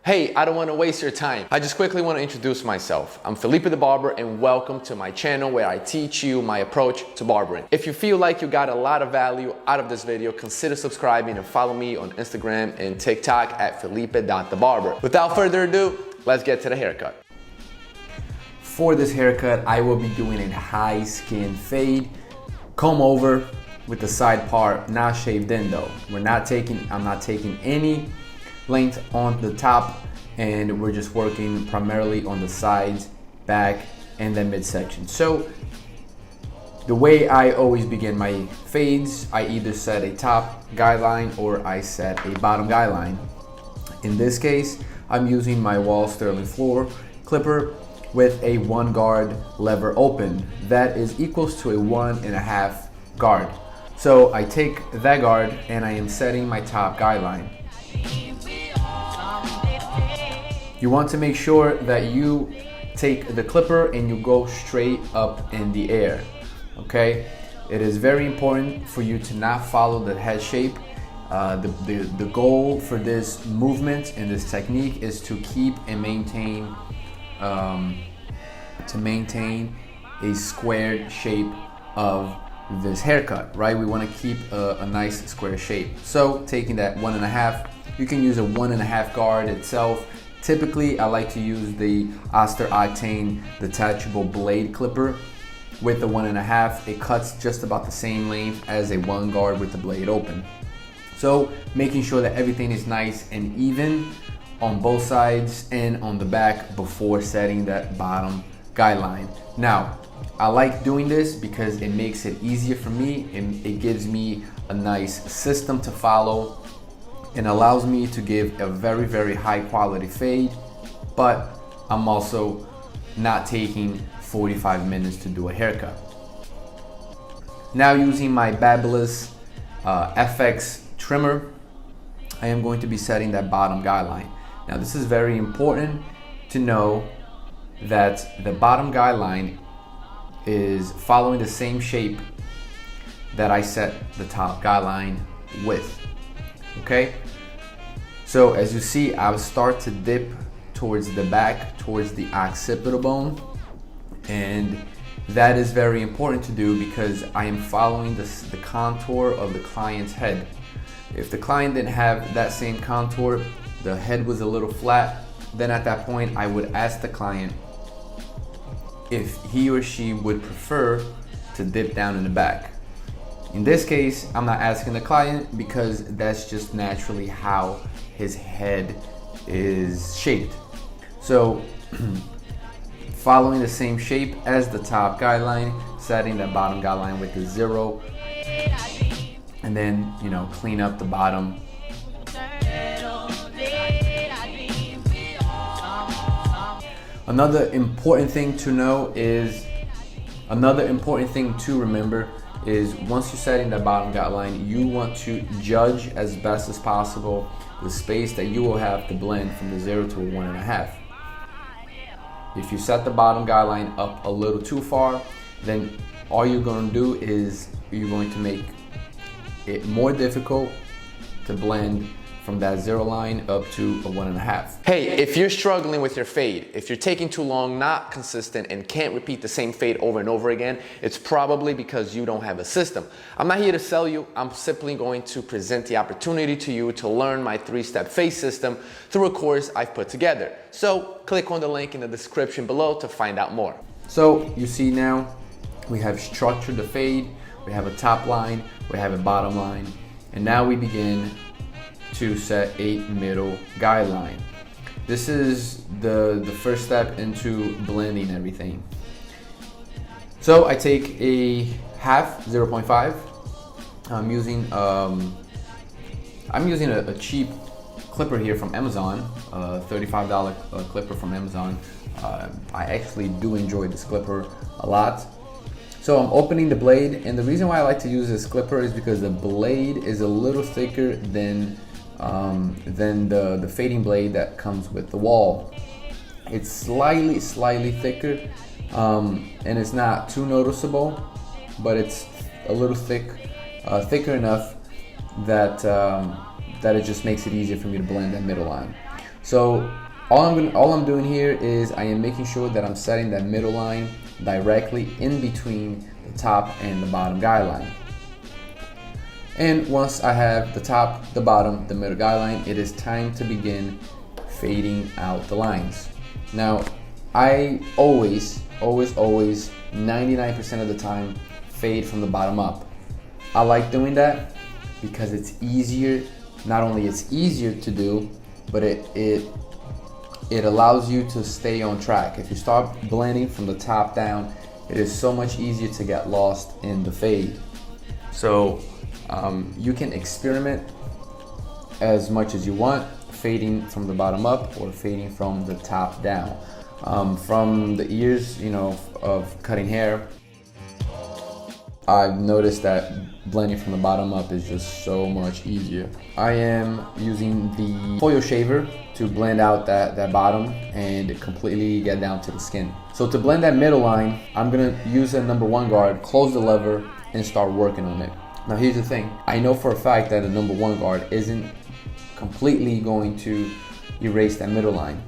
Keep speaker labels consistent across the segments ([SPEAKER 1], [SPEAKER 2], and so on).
[SPEAKER 1] Hey, I don't want to waste your time. I just quickly want to introduce myself. I'm Fellipe the Barber and welcome to my channel where I teach you my approach to barbering. If you feel like you got a lot of value out of this video, consider subscribing and follow me on Instagram and TikTok at Fellipe.thebarber. Without further ado, let's get to the haircut. For this haircut, I will be doing a high skin fade, comb over with the side part not shaved in though. I'm not taking any length on the top, and we're just working primarily on the sides, back, and then midsection. So the way I always begin my fades, I either set a top guideline or I set a bottom guideline. In this case, I'm using my Wall Sterling floor clipper with a 1 guard lever open. That is equals to a 1.5 guard. So I take that guard and I am setting my top guideline. You want to make sure that you take the clipper and you go straight up in the air, okay? It is very important for you to not follow the head shape. The goal for this movement and this technique is to keep and maintain a squared shape of this haircut, right? We want to keep a nice square shape. So taking that 1.5, you can use a 1.5 guard itself. Typically, I like to use the Oster Octane detachable blade clipper with the 1.5. It cuts just about the same length as a 1 guard with the blade open. So making sure that everything is nice and even on both sides and on the back before setting that bottom guideline. Now, I like doing this because it makes it easier for me and it gives me a nice system to follow and allows me to give a very, very high quality fade, but I'm also not taking 45 minutes to do a haircut. Now, using my Babyliss FX trimmer, I am going to be setting that bottom guideline. Now, this is very important to know that the bottom guideline is following the same shape that I set the top guideline with. Okay, so as you see, I will start to dip towards the back, towards the occipital bone, and that is very important to do because I am following the contour of the client's head. If the client didn't have that same contour, the head was a little flat, then at that point I would ask the client if he or she would prefer to dip down in the back. In this case, I'm not asking the client because that's just naturally how his head is shaped. So following the same shape as the top guideline, setting that bottom guideline with the 0, and then, you know, clean up the bottom. Another important thing to remember is once you're setting the bottom guideline, you want to judge as best as possible the space that you will have to blend from the 0 to a 1.5. If you set the bottom guideline up a little too far, then all you're going to do is you're going to make it more difficult to blend from that 0 line up to a 1.5. Hey, if you're struggling with your fade, if you're taking too long, not consistent, and can't repeat the same fade over and over again, it's probably because you don't have a system. I'm not here to sell you. I'm simply going to present the opportunity to you to learn my 3-step fade system through a course I've put together. So click on the link in the description below to find out more. So you see now we have structured the fade, we have a top line, we have a bottom line, and now we begin to set a middle guideline. This is the first step into blending everything. So I take a half 0.5. I'm using a cheap clipper here from Amazon, a $35 clipper from Amazon. I actually do enjoy this clipper a lot. So I'm opening the blade, and the reason why I like to use this clipper is because the blade is a little thicker than the fading blade that comes with the wall. It's slightly thicker, and it's not too noticeable, but it's a little thicker enough that it just makes it easier for me to blend that middle line. So all I'm doing here is I am making sure that I'm setting that middle line directly in between the top and the bottom guideline. And once I have the top, the bottom, the middle guideline, it is time to begin fading out the lines. Now, I always, 99% of the time, fade from the bottom up. I like doing that because it's easier. Not only it's easier to do, but it allows you to stay on track. If you start blending from the top down, it is so much easier to get lost in the fade. So you can experiment as much as you want, fading from the bottom up or fading from the top down. From the years, of cutting hair, I've noticed that blending from the bottom up is just so much easier. I am using the foil shaver to blend out that bottom and completely get down to the skin. So to blend that middle line, I'm gonna use a number 1 guard, close the lever, and start working on it. Now here's the thing, I know for a fact that a number 1 guard isn't completely going to erase that middle line.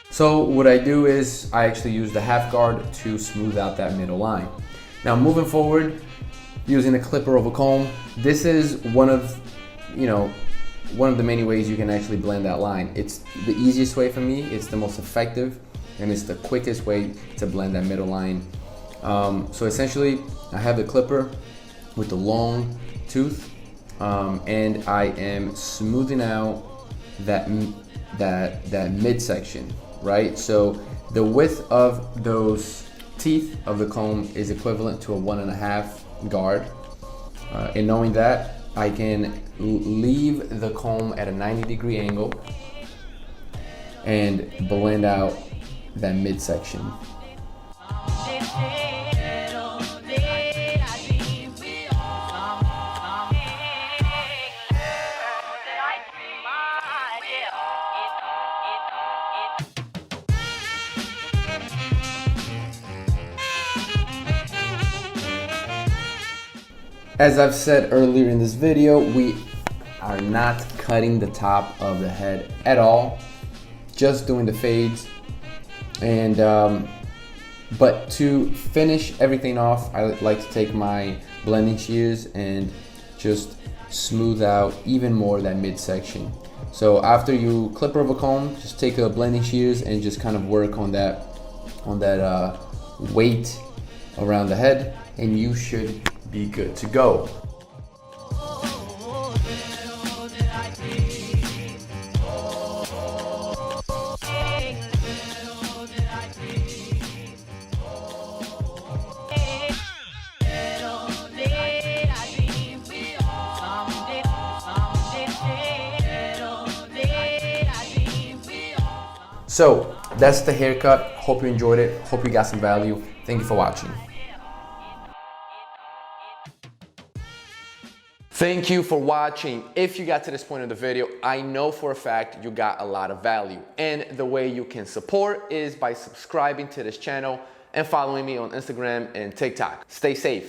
[SPEAKER 1] So what I do is I actually use the half guard to smooth out that middle line. Now moving forward, using a clipper of a comb, this is one of the many ways you can actually blend that line. It's the easiest way for me, it's the most effective, and it's the quickest way to blend that middle line. So essentially, I have the clipper with the long tooth, and I am smoothing out that midsection, right? So the width of those teeth of the comb is equivalent to a 1.5 guard. And knowing that, I can leave the comb at a 90-degree angle and blend out that midsection. As I've said earlier in this video, we are not cutting the top of the head at all, just doing the fades. And but to finish everything off, I like to take my blending shears and just smooth out even more that midsection. So after you clipper of a comb, just take a blending shears and just kind of work on that weight around the head, and you should be good to go. So that's the haircut. Hope you enjoyed it. Hope you got some value. Thank you for watching. Thank you for watching. If you got to this point in the video, I know for a fact you got a lot of value. And the way you can support is by subscribing to this channel and following me on Instagram and TikTok. Stay safe.